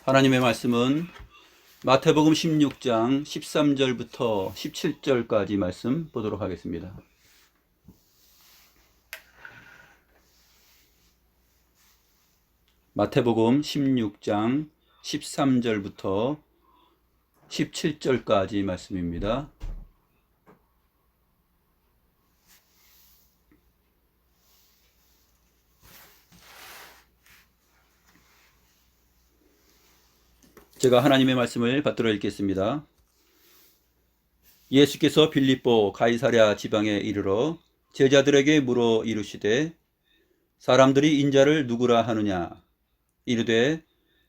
하나님의 말씀은 마태복음 16장 13절부터 17절까지 말씀 보도록 하겠습니다. 마태복음 16장 13절부터 17절까지 말씀입니다. 제가 하나님의 말씀을 받들어 읽겠습니다. 예수께서 빌립보 가이사랴 지방에 이르러 제자들에게 물어 이르시되 사람들이 인자를 누구라 하느냐? 이르되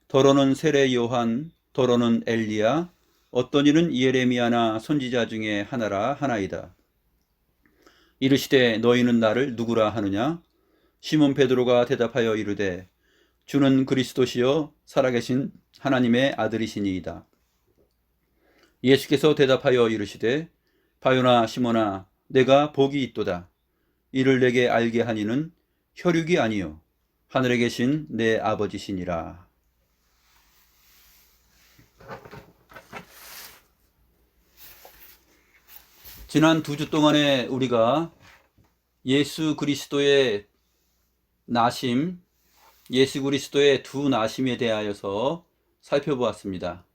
더러는 세례 요한, 더러는 엘리야, 어떤 이는 예레미야나 선지자 중에 하나라 하나이다. 이르시되 너희는 나를 누구라 하느냐? 시몬 베드로가 대답하여 이르되 주는 그리스도시요 살아계신 하나님의 아들이시니이다. 예수께서 대답하여 이르시되 바요나 시몬아 내가 복이 있도다. 이를 내게 알게 하니는 혈육이 아니요 하늘에 계신 내 아버지시니라. 지난 2주 동안에 우리가 예수 그리스도의 나심, 예수 그리스도의 두 나심에 대하여서 살펴보았습니다.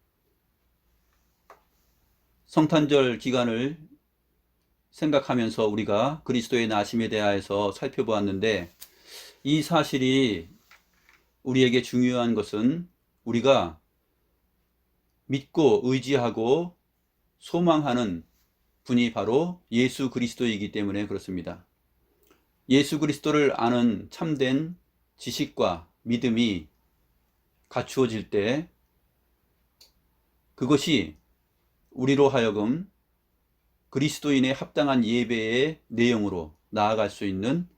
성탄절 기간을 생각하면서 우리가 그리스도의 나심에 대하여서 살펴보았는데, 이 사실이 우리에게 중요한 것은 우리가 믿고 의지하고 소망하는 분이 바로 예수 그리스도이기 때문에 그렇습니다. 예수 그리스도를 아는 참된 지식과 믿음이 갖추어질 때 그것이 우리로 하여금 그리스도인의 합당한 예배의 내용으로 나아갈 수 있는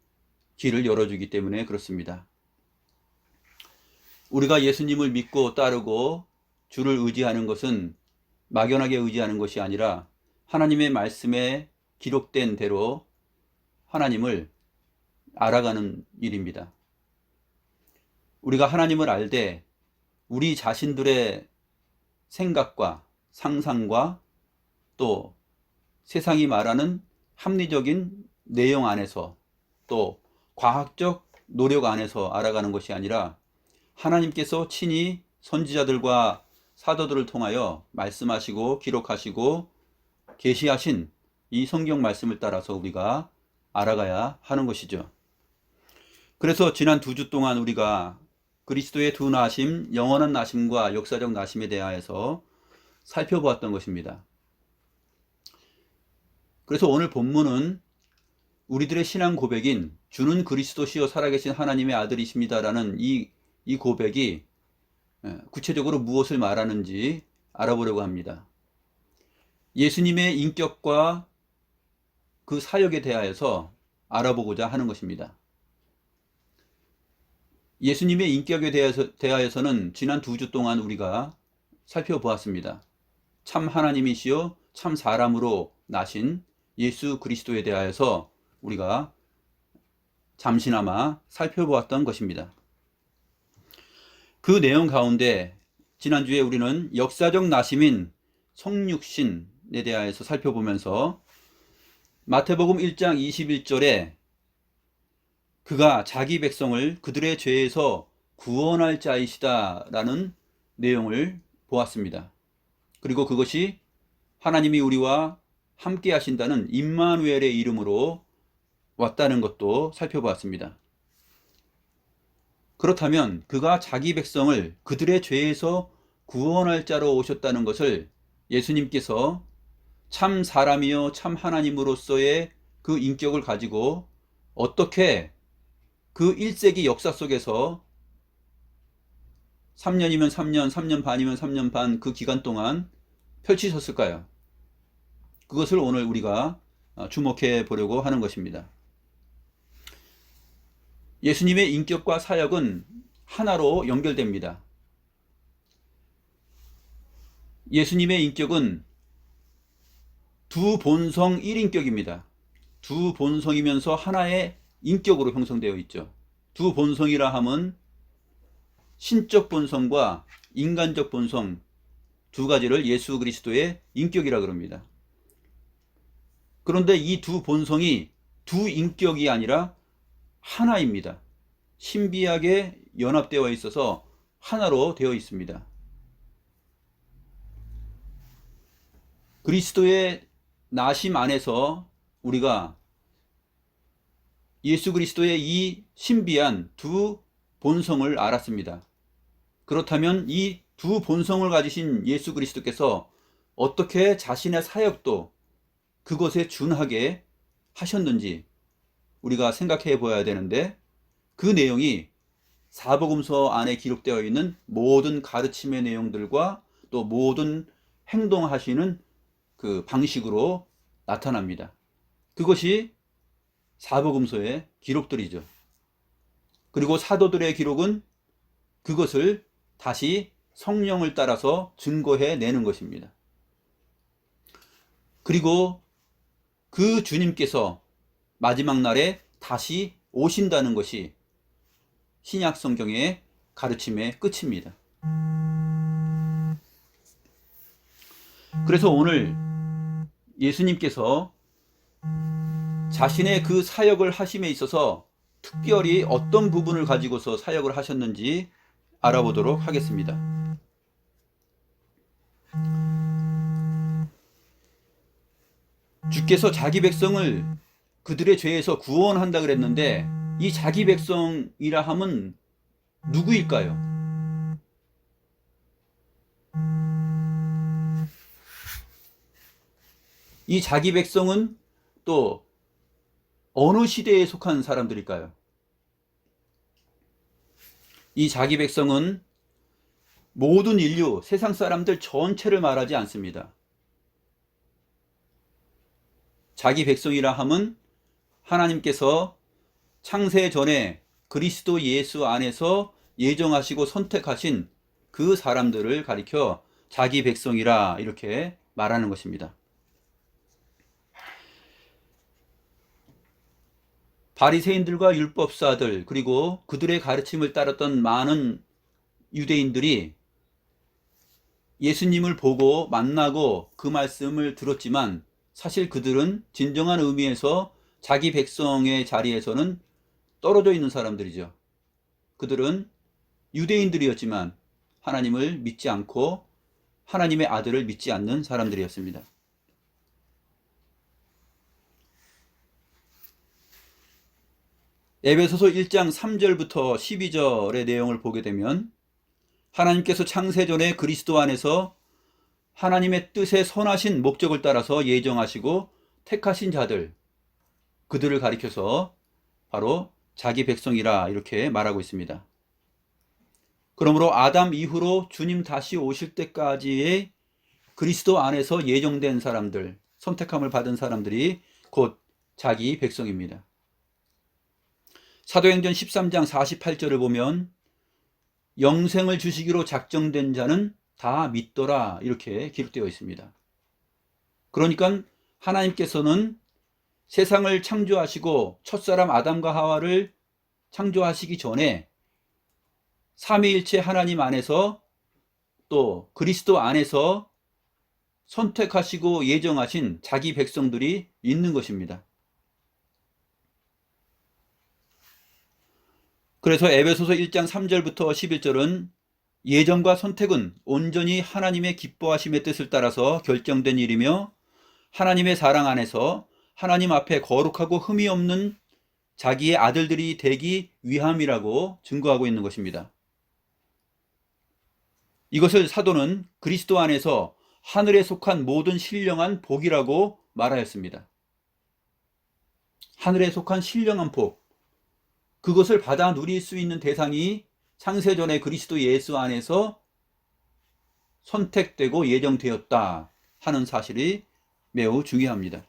길을 열어주기 때문에 그렇습니다. 우리가 예수님을 믿고 따르고 주를 의지하는 것은 막연하게 의지하는 것이 아니라 하나님의 말씀에 기록된 대로 하나님을 알아가는 일입니다. 우리가 하나님을 알되 우리 자신들의 생각과 상상과 또 세상이 말하는 합리적인 내용 안에서 또 과학적 노력 안에서 알아가는 것이 아니라 하나님께서 친히 선지자들과 사도들을 통하여 말씀하시고 기록하시고 계시하신 이 성경 말씀을 따라서 우리가 알아가야 하는 것이죠. 그래서 지난 2주 동안 우리가 그리스도의 두 나심, 영원한 나심과 역사적 나심에 대하여서 살펴보았던 것입니다. 그래서 오늘 본문은 우리들의 신앙 고백인 주는 그리스도시요 살아계신 하나님의 아들이십니다라는 이 고백이 구체적으로 무엇을 말하는지 알아보려고 합니다. 예수님의 인격과 그 사역에 대하여서 알아보고자 하는 것입니다. 예수님의 인격에 대하여서는 지난 2주 동안 우리가 살펴보았습니다. 참 하나님이시요 참 사람으로 나신 예수 그리스도에 대하여서 우리가 잠시나마 살펴보았던 것입니다. 그 내용 가운데 지난주에 우리는 역사적 나심인 성육신에 대하여서 살펴보면서 마태복음 1장 21절에 그가 자기 백성을 그들의 죄에서 구원할 자이시다 라는 내용을 보았습니다. 그리고 그것이 하나님이 우리와 함께 하신다는 임마누엘의 이름으로 왔다는 것도 살펴보았습니다. 그렇다면 그가 자기 백성을 그들의 죄에서 구원할 자로 오셨다는 것을 예수님께서 참 사람이요 참 하나님으로서의 그 인격을 가지고 어떻게 그 1세기 역사 속에서 3년이면 3년, 3년 반이면 3년 반 그 기간 동안 펼치셨을까요? 그것을 오늘 우리가 주목해 보려고 하는 것입니다. 예수님의 인격과 사역은 하나로 연결됩니다. 예수님의 인격은 두 본성 1인격입니다. 두 본성이면서 하나의 인격으로 형성되어 있죠. 두 본성이라 함은 신적 본성과 인간적 본성 두 가지를 예수 그리스도의 인격이라 그럽니다. 그런데 이 두 본성이 두 인격이 아니라 하나입니다. 신비하게 연합되어 있어서 하나로 되어 있습니다. 그리스도의 나심 안에서 우리가 예수 그리스도의 이 신비한 두 본성을 알았습니다. 그렇다면 이 두 본성을 가지신 예수 그리스도께서 어떻게 자신의 사역도 그것에 준하게 하셨는지 우리가 생각해 보아야 되는데, 그 내용이 사복음서 안에 기록되어 있는 모든 가르침의 내용들과 또 모든 행동하시는 그 방식으로 나타납니다. 그것이 사복음서의 기록들이죠. 그리고 사도들의 기록은 그것을 다시 성령을 따라서 증거해 내는 것입니다. 그리고 그 주님께서 마지막 날에 다시 오신다는 것이 신약 성경의 가르침의 끝입니다. 그래서 오늘 예수님께서 자신의 그 사역을 하심에 있어서 특별히 어떤 부분을 가지고서 사역을 하셨는지 알아보도록 하겠습니다. 주께서 자기 백성을 그들의 죄에서 구원한다 그랬는데, 이 자기 백성이라 함은 누구일까요? 이 자기 백성은 또 어느 시대에 속한 사람들일까요? 이 자기 백성은 모든 인류, 세상 사람들 전체를 말하지 않습니다. 자기 백성이라 함은 하나님께서 창세 전에 그리스도 예수 안에서 예정하시고 선택하신 그 사람들을 가리켜 자기 백성이라 이렇게 말하는 것입니다. 바리새인들과 율법사들, 그리고 그들의 가르침을 따랐던 많은 유대인들이 예수님을 보고 만나고 그 말씀을 들었지만, 사실 그들은 진정한 의미에서 자기 백성의 자리에서는 떨어져 있는 사람들이죠. 그들은 유대인들이었지만 하나님을 믿지 않고 하나님의 아들을 믿지 않는 사람들이었습니다. 에베소서 1장 3절부터 12절의 내용을 보게 되면, 하나님께서 창세전에 그리스도 안에서 하나님의 뜻에 선하신 목적을 따라서 예정하시고 택하신 자들, 그들을 가리켜서 바로 자기 백성이라 이렇게 말하고 있습니다. 그러므로 아담 이후로 주님 다시 오실 때까지의 그리스도 안에서 예정된 사람들, 선택함을 받은 사람들이 곧 자기 백성입니다. 사도행전 13장 48절을 보면 영생을 주시기로 작정된 자는 다 믿더라 이렇게 기록되어 있습니다. 그러니까 하나님께서는 세상을 창조하시고 첫사람 아담과 하와를 창조하시기 전에 삼위일체 하나님 안에서 또 그리스도 안에서 선택하시고 예정하신 자기 백성들이 있는 것입니다. 그래서 에베소서 1장 3절부터 11절은 예정과 선택은 온전히 하나님의 기뻐하심의 뜻을 따라서 결정된 일이며, 하나님의 사랑 안에서 하나님 앞에 거룩하고 흠이 없는 자기의 아들들이 되기 위함이라고 증거하고 있는 것입니다. 이것을 사도는 그리스도 안에서 하늘에 속한 모든 신령한 복이라고 말하였습니다. 하늘에 속한 신령한 복, 그것을 받아 누릴 수 있는 대상이 창세전에 그리스도 예수 안에서 선택되고 예정되었다 하는 사실이 매우 중요합니다.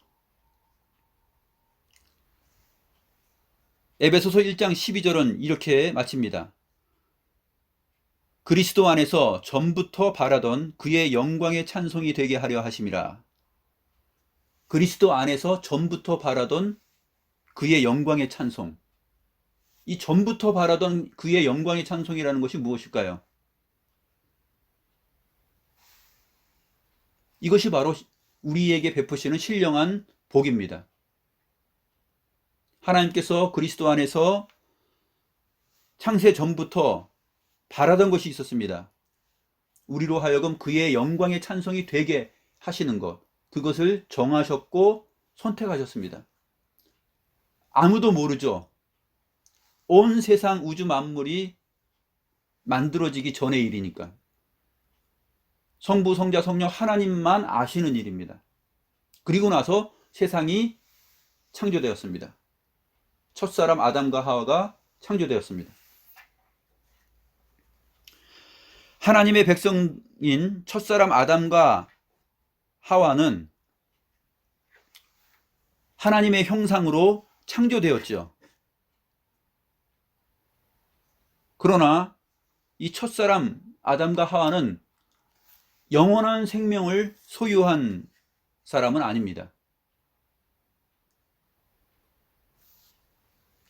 에베소서 1장 12절은 이렇게 마칩니다. 그리스도 안에서 전부터 바라던 그의 영광의 찬송이 되게 하려 하심이라. 그리스도 안에서 전부터 바라던 그의 영광의 찬송. 이 전부터 바라던 그의 영광의 찬송이라는 것이 무엇일까요? 이것이 바로 우리에게 베푸시는 신령한 복입니다. 하나님께서 그리스도 안에서 창세 전부터 바라던 것이 있었습니다. 우리로 하여금 그의 영광의 찬송이 되게 하시는 것, 그것을 정하셨고 선택하셨습니다. 아무도 모르죠. 온 세상 우주 만물이 만들어지기 전의 일이니까. 성부, 성자, 성령 하나님만 아시는 일입니다. 그리고 나서 세상이 창조되었습니다. 첫사람 아담과 하와가 창조되었습니다. 하나님의 백성인 첫사람 아담과 하와는 하나님의 형상으로 창조되었죠. 그러나 이 첫사람 아담과 하와는 영원한 생명을 소유한 사람은 아닙니다.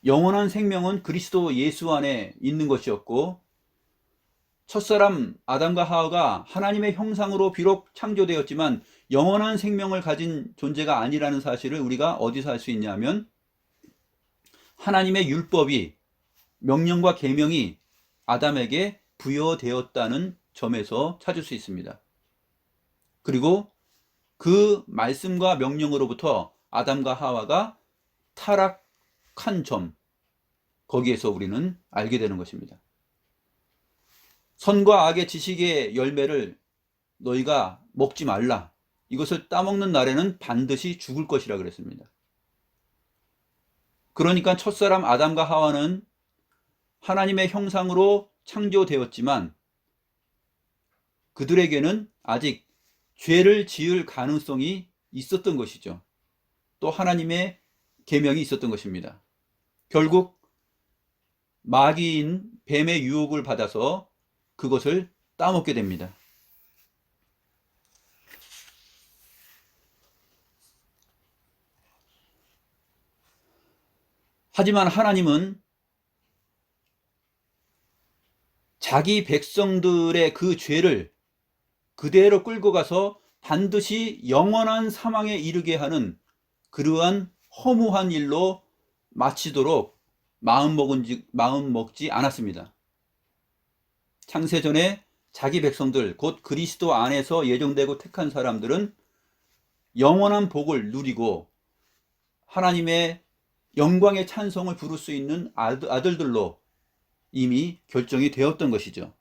영원한 생명은 그리스도 예수 안에 있는 것이었고, 첫사람 아담과 하와가 하나님의 형상으로 비록 창조되었지만 영원한 생명을 가진 존재가 아니라는 사실을 우리가 어디서 알 수 있냐면, 하나님의 율법이, 명령과 계명이 아담에게 부여되었다는 점에서 찾을 수 있습니다. 그리고 그 말씀과 명령으로부터 아담과 하와가 타락한 점, 거기에서 우리는 알게 되는 것입니다. 선과 악의 지식의 열매를 너희가 먹지 말라. 이것을 따먹는 날에는 반드시 죽을 것이라 그랬습니다. 그러니까 첫사람 아담과 하와는 하나님의 형상으로 창조되었지만 그들에게는 아직 죄를 지을 가능성이 있었던 것이죠. 또 하나님의 계명이 있었던 것입니다. 결국 마귀인 뱀의 유혹을 받아서 그것을 따먹게 됩니다. 하지만 하나님은 자기 백성들의 그 죄를 그대로 끌고 가서 반드시 영원한 사망에 이르게 하는 그러한 허무한 일로 마치도록 마음 먹지 않았습니다. 창세전에 자기 백성들, 곧 그리스도 안에서 예정되고 택한 사람들은 영원한 복을 누리고 하나님의 영광의 찬송을 부를 수 있는 아들들로 이미 결정이 되었던 것이죠.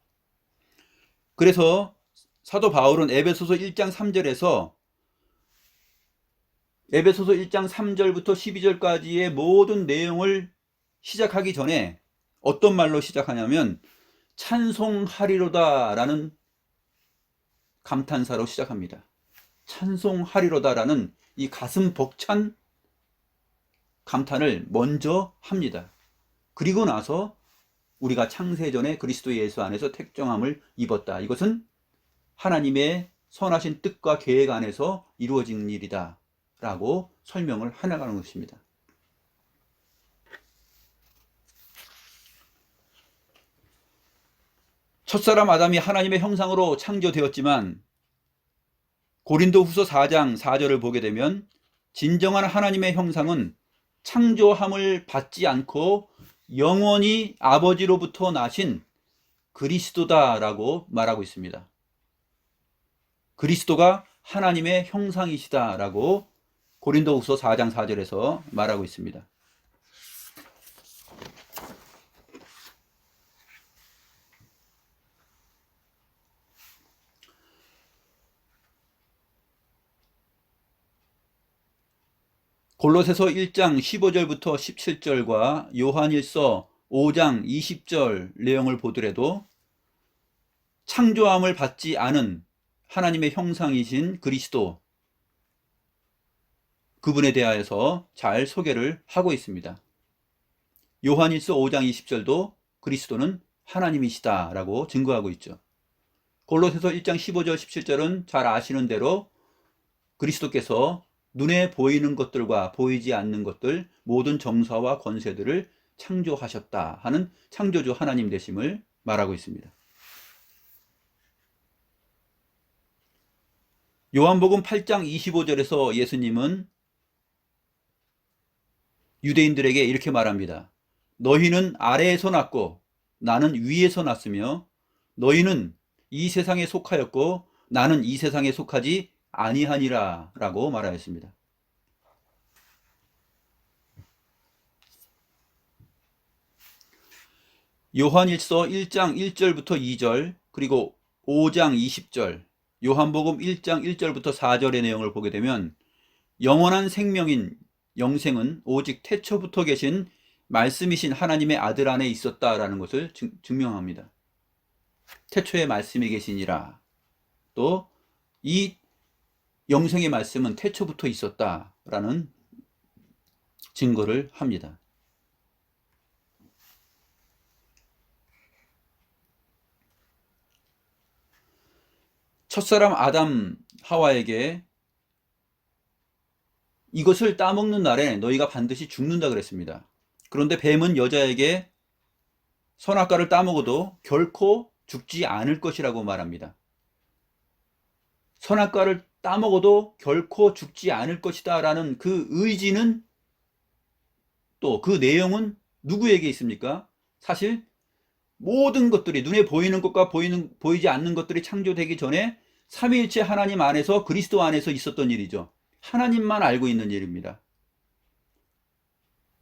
그래서 사도 바울은 에베소서 1장 3절에서 에베소서 1장 3절부터 12절까지의 모든 내용을 시작하기 전에 어떤 말로 시작하냐면 찬송하리로다 라는 감탄사로 시작합니다. 찬송하리로다 라는 이 가슴 벅찬 감탄을 먼저 합니다. 그리고 나서 우리가 창세전에 그리스도 예수 안에서 택정함을 입었다. 이것은 하나님의 선하신 뜻과 계획 안에서 이루어진 일이다 라고 설명을 해나가는 것입니다. 첫사람 아담이 하나님의 형상으로 창조되었지만 고린도후서 4장 4절을 보게 되면 진정한 하나님의 형상은 창조함을 받지 않고 영원히 아버지로부터 나신 그리스도다라고 말하고 있습니다. 그리스도가 하나님의 형상이시다라고 고린도후서 4장 4절에서 말하고 있습니다. 골로새서 1장 15절부터 17절과 요한일서 5장 20절 내용을 보더라도 창조함을 받지 않은 하나님의 형상이신 그리스도, 그분에 대하여서 잘 소개를 하고 있습니다. 요한일서 5장 20절도 그리스도는 하나님이시다라고 증거하고 있죠. 골로새서 1장 15절 17절은 잘 아시는 대로 그리스도께서 눈에 보이는 것들과 보이지 않는 것들, 모든 정사와 권세들을 창조하셨다 하는 창조주 하나님 되심을 말하고 있습니다. 요한복음 8장 25절에서 예수님은 유대인들에게 이렇게 말합니다. 너희는 아래에서 났고 나는 위에서 났으며 너희는 이 세상에 속하였고 나는 이 세상에 속하지 아니하니라 라고 말하였습니다. 요한일서 1장 1절부터 2절 그리고 5장 20절 요한복음 1장 1절부터 4절의 내용을 보게 되면 영원한 생명인 영생은 오직 태초부터 계신 말씀이신 하나님의 아들 안에 있었다라는 것을 증명합니다. 태초에 말씀이 계시니라. 또 이 영생의 말씀은 태초부터 있었다라는 증거를 합니다. 첫사람 아담 하와에게 이것을 따먹는 날에 너희가 반드시 죽는다 그랬습니다. 그런데 뱀은 여자에게 선악과를 따먹어도 결코 죽지 않을 것이라고 말합니다. 선악과를 따먹어도 결코 죽지 않을 것이다 라는 그 의지는 또 그 내용은 누구에게 있습니까? 사실 모든 것들이 눈에 보이는 것과 보이지 않는 것들이 창조되기 전에 삼위일체 하나님 안에서 그리스도 안에서 있었던 일이죠. 하나님만 알고 있는 일입니다.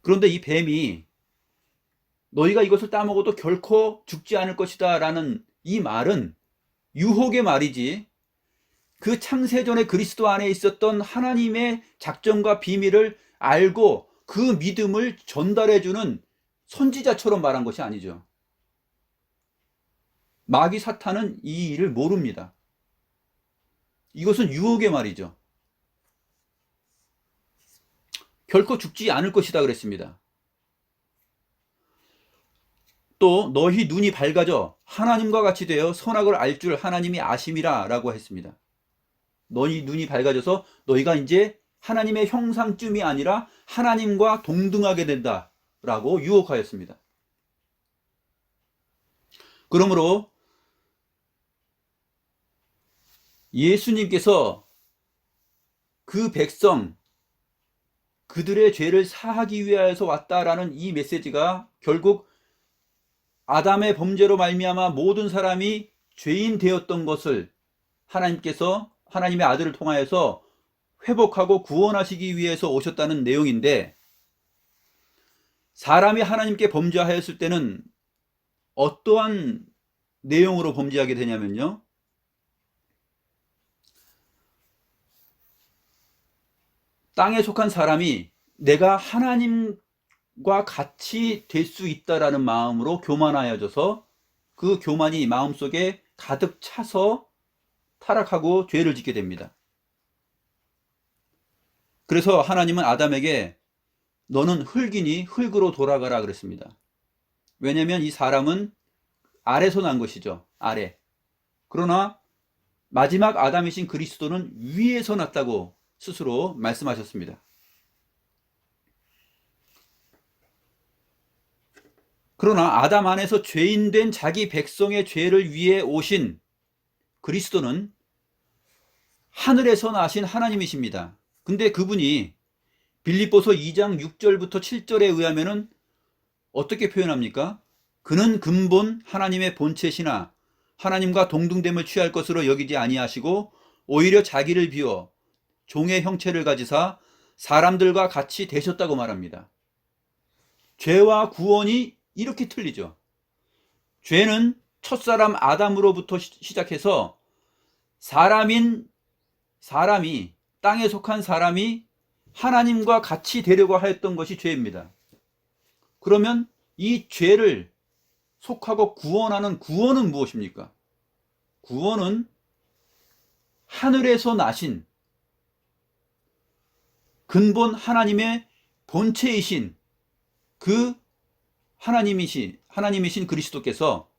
그런데 이 뱀이 너희가 이것을 따먹어도 결코 죽지 않을 것이다 라는 이 말은 유혹의 말이지 그 창세전에 그리스도 안에 있었던 하나님의 작정과 비밀을 알고 그 믿음을 전달해주는 선지자처럼 말한 것이 아니죠. 마귀 사탄은 이 일을 모릅니다. 이것은 유혹의 말이죠. 결코 죽지 않을 것이다 그랬습니다. 또 너희 눈이 밝아져 하나님과 같이 되어 선악을 알 줄 하나님이 아심이라 라고 했습니다. 너희 눈이 밝아져서 너희가 이제 하나님의 형상쯤이 아니라 하나님과 동등하게 된다 라고 유혹하였습니다. 그러므로 예수님께서 그 백성 그들의 죄를 사하기 위하여서 왔다라는 이 메시지가 결국 아담의 범죄로 말미암아 모든 사람이 죄인 되었던 것을 하나님께서 하나님의 아들을 통하여서 회복하고 구원하시기 위해서 오셨다는 내용인데, 사람이 하나님께 범죄하였을 때는 어떠한 내용으로 범죄하게 되냐면요, 땅에 속한 사람이 내가 하나님과 같이 될 수 있다라는 마음으로 교만하여져서 그 교만이 마음속에 가득 차서 타락하고 죄를 짓게 됩니다. 그래서 하나님은 아담에게 너는 흙이니 흙으로 돌아가라 그랬습니다. 왜냐하면 이 사람은 아래서 난 것이죠. 아래. 그러나 마지막 아담이신 그리스도는 위에서 났다고 스스로 말씀하셨습니다. 그러나 아담 안에서 죄인된 자기 백성의 죄를 위해 오신 그리스도는 하늘에서 나신 하나님이십니다. 근데 그분이 빌립보서 2장 6절부터 7절에 의하면은 어떻게 표현합니까? 그는 근본 하나님의 본체시나 하나님과 동등됨을 취할 것으로 여기지 아니하시고 오히려 자기를 비워 종의 형체를 가지사 사람들과 같이 되셨다고 말합니다. 죄와 구원이 이렇게 틀리죠. 죄는 첫사람 아담으로부터 시작해서 사람이 땅에 속한 사람이 하나님과 같이 되려고 하였던 것이 죄입니다. 그러면 이 죄를 속하고 구원하는 구원은 무엇입니까? 구원은 하늘에서 나신 근본 하나님의 본체이신 그 하나님이신 그리스도께서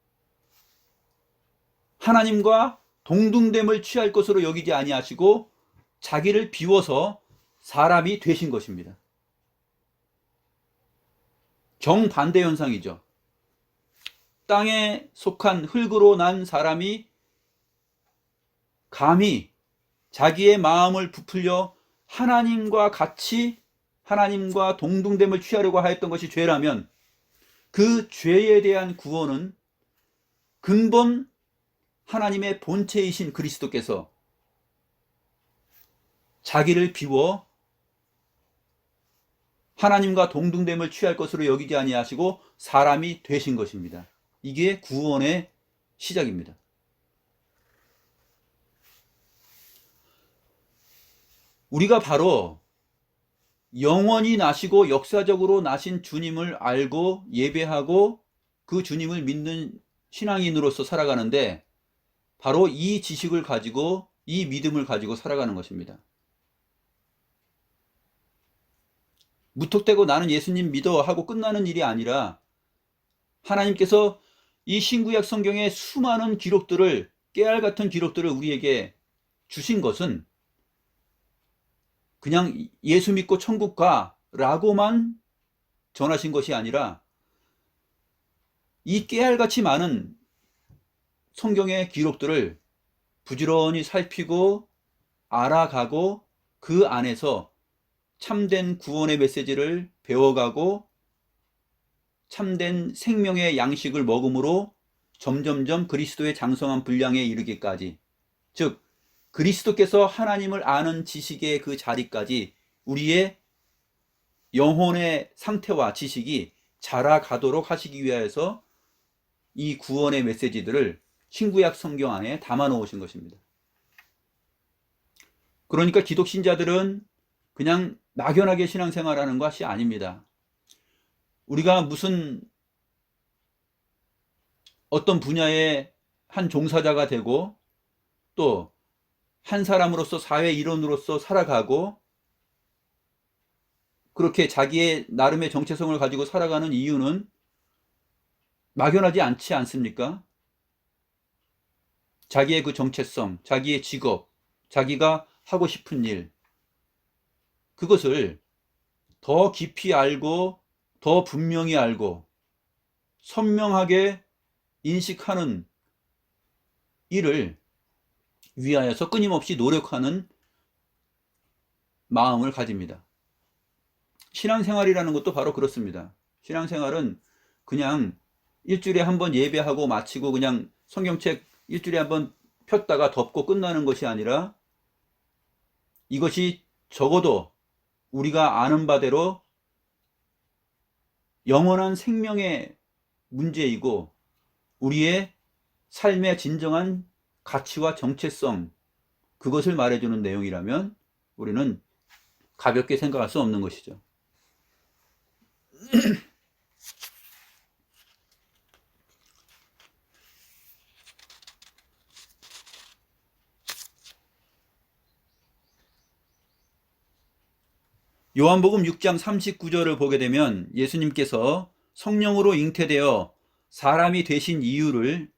하나님과 동등됨을 취할 것으로 여기지 아니하시고 자기를 비워서 사람이 되신 것입니다. 정반대 현상이죠. 땅에 속한 흙으로 난 사람이 감히 자기의 마음을 부풀려 하나님과 같이 하나님과 동등됨을 취하려고 하였던 것이 죄라면 그 죄에 대한 구원은 근본 하나님의 본체이신 그리스도께서 자기를 비워 하나님과 동등됨을 취할 것으로 여기지 아니하시고 사람이 되신 것입니다. 이게 구원의 시작입니다. 우리가 바로 영원히 나시고 역사적으로 나신 주님을 알고 예배하고 그 주님을 믿는 신앙인으로서 살아가는데 바로 이 지식을 가지고 이 믿음을 가지고 살아가는 것입니다. 무턱대고 나는 예수님 믿어 하고 끝나는 일이 아니라 하나님께서 이 신구약 성경의 수많은 기록들을, 깨알 같은 기록들을 우리에게 주신 것은 그냥 예수 믿고 천국 가라고만 전하신 것이 아니라 이 깨알같이 많은 성경의 기록들을 부지런히 살피고 알아가고 그 안에서 참된 구원의 메시지를 배워가고 참된 생명의 양식을 먹음으로 점점점 그리스도의 장성한 분량에 이르기까지, 즉 그리스도께서 하나님을 아는 지식의 그 자리까지 우리의 영혼의 상태와 지식이 자라가도록 하시기 위하여서 이 구원의 메시지들을 신구약 성경 안에 담아 놓으신 것입니다. 그러니까 기독신자들은 그냥 막연하게 신앙생활하는 것이 아닙니다. 우리가 무슨 어떤 분야의 한 종사자가 되고 또 한 사람으로서 사회 일원으로서 살아가고 그렇게 자기의 나름의 정체성을 가지고 살아가는 이유는 막연하지 않지 않습니까? 자기의 그 정체성, 자기의 직업, 자기가 하고 싶은 일, 그것을 더 깊이 알고 더 분명히 알고 선명하게 인식하는 일을 위하여서 끊임없이 노력하는 마음을 가집니다. 신앙생활이라는 것도 바로 그렇습니다. 신앙생활은 그냥 일주일에 한 번 예배하고 마치고 그냥 성경책 일주일에 한 번 폈다가 덮고 끝나는 것이 아니라 이것이 적어도 우리가 아는 바대로 영원한 생명의 문제이고 우리의 삶의 진정한 가치와 정체성, 그것을 말해주는 내용이라면 우리는 가볍게 생각할 수 없는 것이죠. 요한복음 6장 39절을 보게 되면 예수님께서 성령으로 잉태되어 사람이 되신 이유를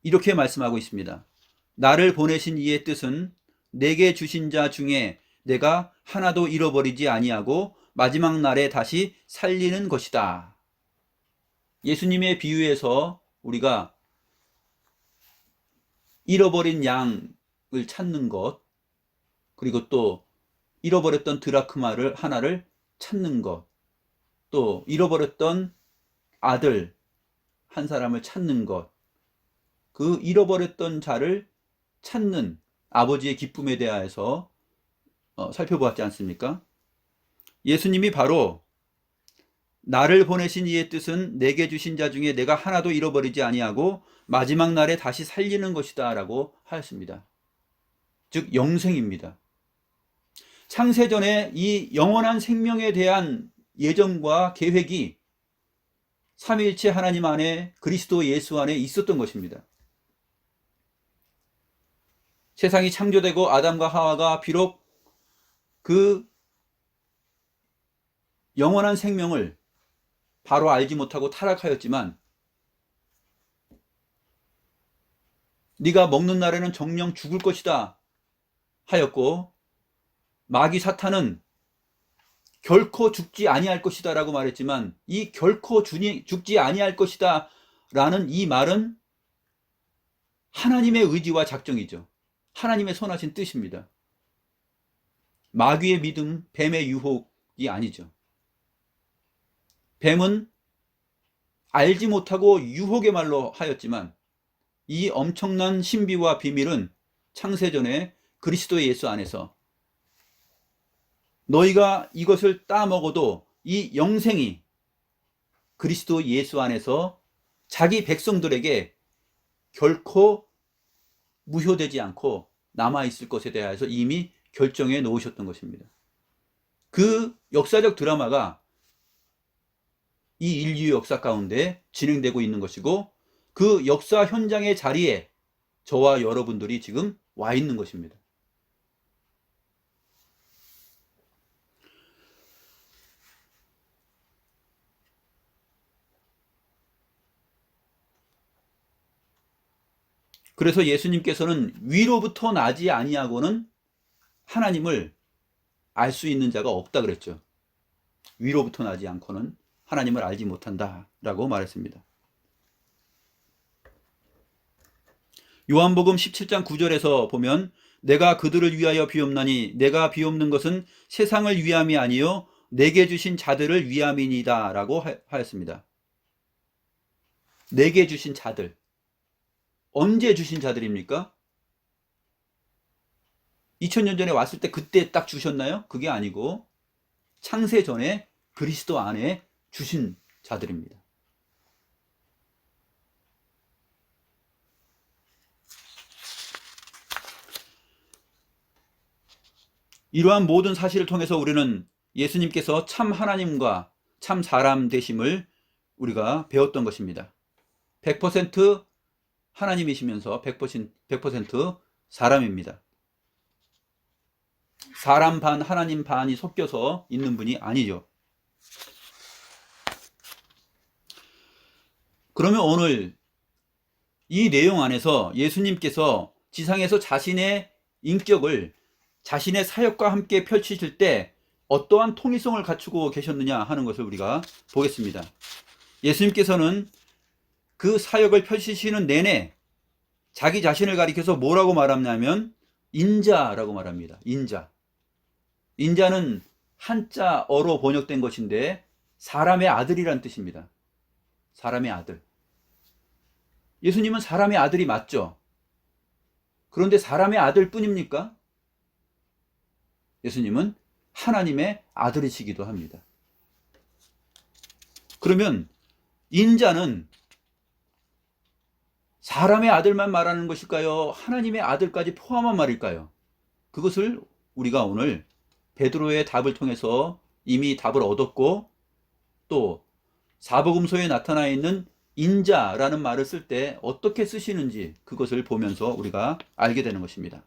이렇게 말씀하고 있습니다. 나를 보내신 이의 뜻은 내게 주신 자 중에 내가 하나도 잃어버리지 아니하고 마지막 날에 다시 살리는 것이다. 예수님의 비유에서 우리가 잃어버린 양을 찾는 것, 그리고 또 잃어버렸던 드라크마를 하나를 찾는 것, 또 잃어버렸던 아들 한 사람을 찾는 것, 그 잃어버렸던 자를 찾는 아버지의 기쁨에 대하여서 살펴보았지 않습니까? 예수님이 바로 나를 보내신 이의 뜻은 내게 주신 자 중에 내가 하나도 잃어버리지 아니하고 마지막 날에 다시 살리는 것이다 라고 하였습니다. 즉 영생입니다. 창세전에 이 영원한 생명에 대한 예정과 계획이 삼위일체 하나님 안에 그리스도 예수 안에 있었던 것입니다. 세상이 창조되고 아담과 하와가 비록 그 영원한 생명을 바로 알지 못하고 타락하였지만 네가 먹는 날에는 정녕 죽을 것이다 하였고 마귀 사탄은 결코 죽지 아니할 것이다 라고 말했지만 이 결코 죽지 아니할 것이다 라는 이 말은 하나님의 의지와 작정이죠. 하나님의 선하신 뜻입니다. 마귀의 믿음, 뱀의 유혹이 아니죠. 뱀은 알지 못하고 유혹의 말로 하였지만 이 엄청난 신비와 비밀은 창세전에 그리스도 예수 안에서 너희가 이것을 따먹어도 이 영생이 그리스도 예수 안에서 자기 백성들에게 결코 무효되지 않고 남아있을 것에 대해서 이미 결정해 놓으셨던 것입니다. 그 역사적 드라마가 이 인류 역사 가운데 진행되고 있는 것이고 그 역사 현장의 자리에 저와 여러분들이 지금 와 있는 것입니다. 그래서 예수님께서는 위로부터 나지 아니하고는 하나님을 알 수 있는 자가 없다 그랬죠. 위로부터 나지 않고는 하나님을 알지 못한다라고 말했습니다. 요한복음 17장 9절에서 보면 내가 그들을 위하여 비옵나니 내가 비옵는 것은 세상을 위함이 아니요 내게 주신 자들을 위함이니이다 라고 하였습니다. 내게 주신 자들, 언제 주신 자들입니까? 2000년 전에 왔을 때 그때 딱 주셨나요? 그게 아니고 창세 전에 그리스도 안에 주신 자들입니다. 이러한 모든 사실을 통해서 우리는 예수님께서 참 하나님과 참 사람 되심을 우리가 배웠던 것입니다. 100% 하나님이시면서 100% 사람입니다. 사람 반 하나님 반이 섞여서 있는 분이 아니죠. 그러면 오늘 이 내용 안에서 예수님께서 지상에서 자신의 인격을 자신의 사역과 함께 펼치실 때 어떠한 통일성을 갖추고 계셨느냐 하는 것을 우리가 보겠습니다. 예수님께서는 그 사역을 펼치시는 내내 자기 자신을 가리켜서 뭐라고 말하냐면 인자라고 말합니다. 인자. 인자는 한자어로 번역된 것인데 사람의 아들이란 뜻입니다. 사람의 아들. 예수님은 사람의 아들이 맞죠? 그런데 사람의 아들 뿐입니까? 예수님은 하나님의 아들이시기도 합니다. 그러면 인자는 사람의 아들만 말하는 것일까요? 하나님의 아들까지 포함한 말일까요? 그것을 우리가 오늘 베드로의 답을 통해서 이미 답을 얻었고 또 사복음서에 나타나 있는 인자라는 말을 쓸 때 어떻게 쓰시는지 그것을 보면서 우리가 알게 되는 것입니다.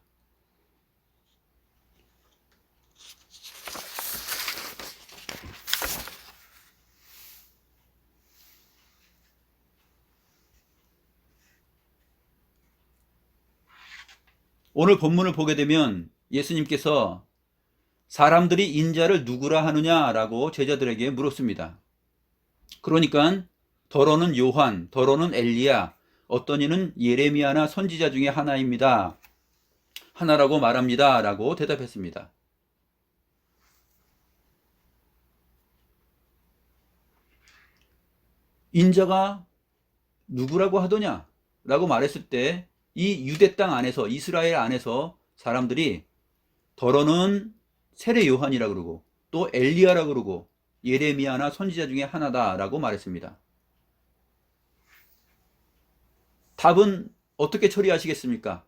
오늘 본문을 보게 되면 예수님께서 사람들이 인자를 누구라 하느냐라고 제자들에게 물었습니다. 그러니까 더러는 요한, 더러는 엘리야, 어떤 이는 예레미야나 선지자 중에 하나입니다. 하나라고 말합니다. 라고 대답했습니다. 인자가 누구라고 하더냐? 라고 말했을 때 이 유대 땅 안에서 이스라엘 안에서 사람들이 더러는 세례 요한이라 그러고 또 엘리야라 그러고 예레미야나 선지자 중에 하나다라고 말했습니다. 답은 어떻게 처리하시겠습니까?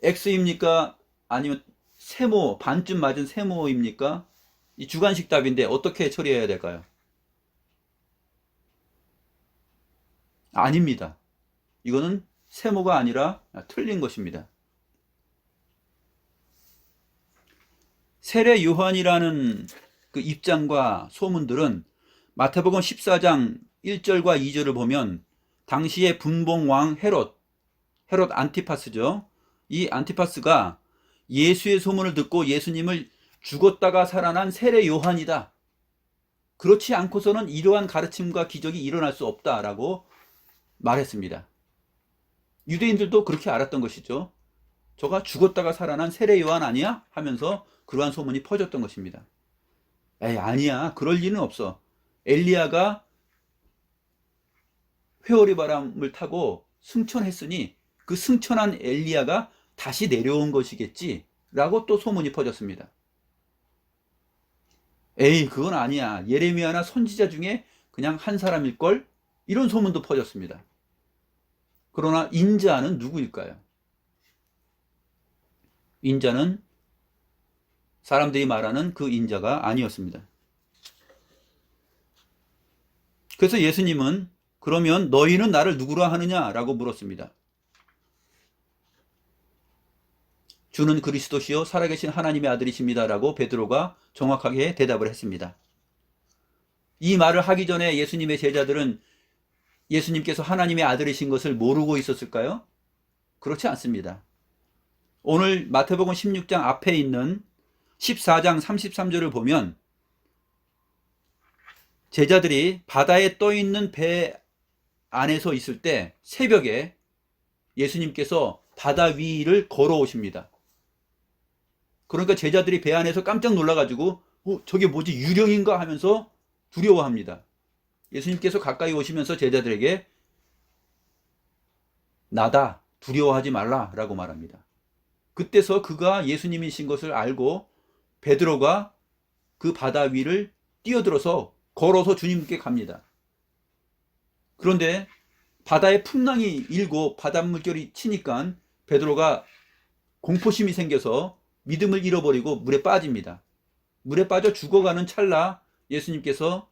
X입니까? 아니면 세모, 반쯤 맞은 세모입니까? 이 주관식 답인데 어떻게 처리해야 될까요? 아닙니다. 이거는 세모가 아니라 틀린 것입니다. 세례 요한이라는 그 입장과 소문들은 마태복음 14장 1절과 2절을 보면 당시의 분봉왕 헤롯 안티파스죠. 이 안티파스가 예수의 소문을 듣고 예수님을 죽었다가 살아난 세례 요한이다. 그렇지 않고서는 이러한 가르침과 기적이 일어날 수 없다라고 말했습니다. 유대인들도 그렇게 알았던 것이죠. 저가 죽었다가 살아난 세례 요한 아니야? 하면서 그러한 소문이 퍼졌던 것입니다. 에이, 아니야. 그럴 리는 없어. 엘리야가 회오리 바람을 타고 승천했으니 그 승천한 엘리야가 다시 내려온 것이겠지 라고 또 소문이 퍼졌습니다. 에이, 그건 아니야. 예레미야나 선지자 중에 그냥 한 사람일걸? 이런 소문도 퍼졌습니다. 그러나 인자는 누구일까요? 인자는 사람들이 말하는 그 인자가 아니었습니다. 그래서 예수님은 그러면 너희는 나를 누구라 하느냐라고 물었습니다. 주는 그리스도시요 살아계신 하나님의 아들이십니다라고 베드로가 정확하게 대답을 했습니다. 이 말을 하기 전에 예수님의 제자들은 예수님께서 하나님의 아들이신 것을 모르고 있었을까요? 그렇지 않습니다. 오늘 마태복음 16장 앞에 있는 14장 33절을 보면 제자들이 바다에 떠 있는 배 안에서 있을 때 새벽에 예수님께서 바다 위를 걸어오십니다. 그러니까 제자들이 배 안에서 깜짝 놀라가지고 저게 뭐지 유령인가 하면서 두려워합니다. 예수님께서 가까이 오시면서 제자들에게 나다 두려워하지 말라라고 말합니다. 그때서 그가 예수님이신 것을 알고 베드로가 그 바다 위를 뛰어들어서 걸어서 주님께 갑니다. 그런데 바다에 풍랑이 일고 바닷물결이 치니까 베드로가 공포심이 생겨서 믿음을 잃어버리고 물에 빠집니다. 물에 빠져 죽어가는 찰나 예수님께서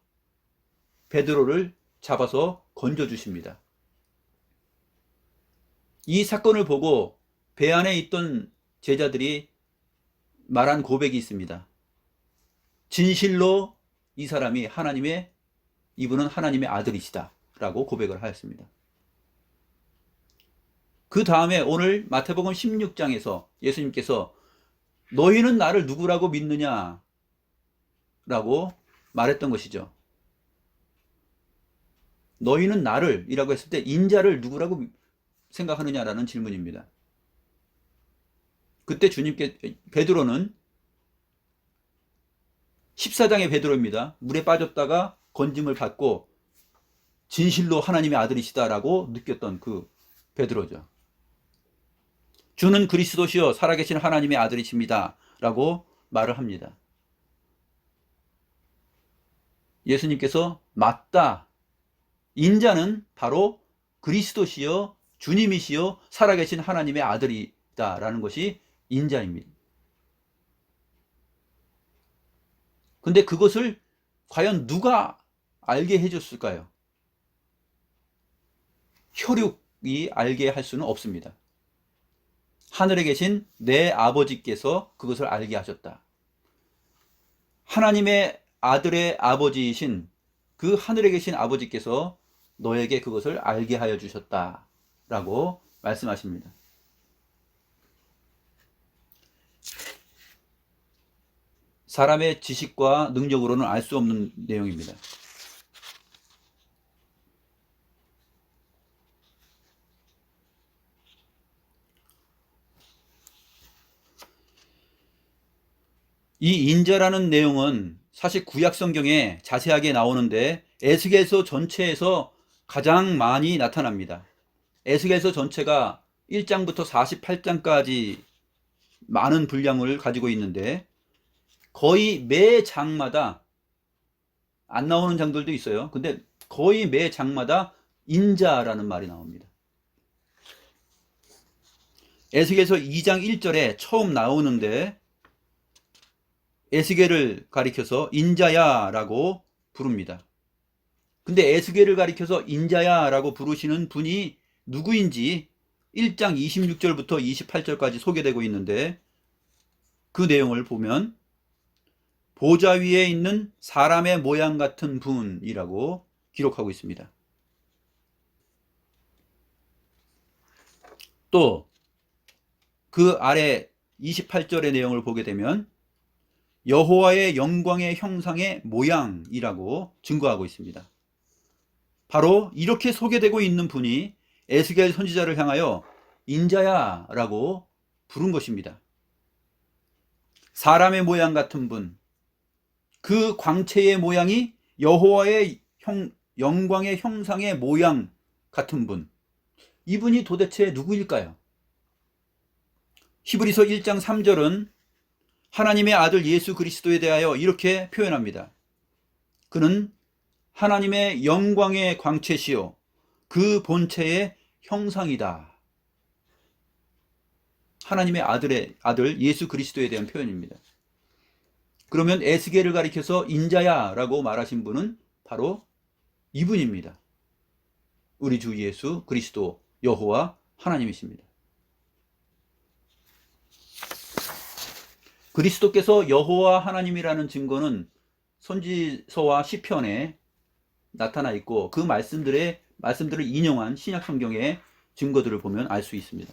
베드로를 잡아서 건져주십니다. 이 사건을 보고 배 안에 있던 제자들이 말한 고백이 있습니다. 진실로 이 사람이 이분은 하나님의 아들이시다 라고 고백을 하였습니다. 그 다음에 오늘 마태복음 16장에서 예수님께서 너희는 나를 누구라고 믿느냐 라고 말했던 것이죠. 너희는 나를 이라고 했을 때 인자를 누구라고 생각하느냐라는 질문입니다. 그때 베드로는 14장의 베드로입니다. 물에 빠졌다가 건짐을 받고 진실로 하나님의 아들이시다라고 느꼈던 그 베드로죠. 주는 그리스도시요 살아계신 하나님의 아들이십니다 라고 말을 합니다. 예수님께서 맞다. 인자는 바로 그리스도시요 주님이시요 살아계신 하나님의 아들이다라는 것이 인자입니다. 근데 그것을 과연 누가 알게 해줬을까요? 혈육이 알게 할 수는 없습니다. 하늘에 계신 내 아버지께서 그것을 알게 하셨다. 하나님의 아들의 아버지이신 그 하늘에 계신 아버지께서 너에게 그것을 알게 하여 주셨다 라고 말씀하십니다. 사람의 지식과 능력으로는 알 수 없는 내용입니다. 이 인자라는 내용은 사실 구약 성경에 자세하게 나오는데 에스겔서 전체에서 가장 많이 나타납니다. 에스겔서 전체가 1장부터 48장까지 많은 분량을 가지고 있는데 거의 매 장마다 안 나오는 장들도 있어요. 근데 거의 매 장마다 인자라는 말이 나옵니다. 에스겔서 2장 1절에 처음 나오는데 에스겔을 가리켜서 인자야 라고 부릅니다. 근데 에스겔을 가리켜서 인자야 라고 부르시는 분이 누구인지 1장 26절부터 28절까지 소개되고 있는데 그 내용을 보면 보좌 위에 있는 사람의 모양 같은 분이라고 기록하고 있습니다. 또 그 아래 28절의 내용을 보게 되면 여호와의 영광의 형상의 모양이라고 증거하고 있습니다. 바로 이렇게 소개되고 있는 분이 에스겔 선지자를 향하여 인자야 라고 부른 것입니다. 사람의 모양 같은 분, 그 광채의 모양이 여호와의 영광의 형상의 모양 같은 분, 이분이 도대체 누구일까요? 히브리서 1장 3절은 하나님의 아들 예수 그리스도에 대하여 이렇게 표현합니다. 그는 하나님의 영광의 광채시요 그 본체의 형상이다. 하나님의 아들 예수 그리스도에 대한 표현입니다. 그러면 에스겔을 가리켜서 인자야 라고 말하신 분은 바로 이분입니다. 우리 주 예수 그리스도 여호와 하나님이십니다. 그리스도께서 여호와 하나님이라는 증거는 선지서와 시편에 나타나 있고 그 말씀들을 인용한 신약 성경의 증거들을 보면 알 수 있습니다.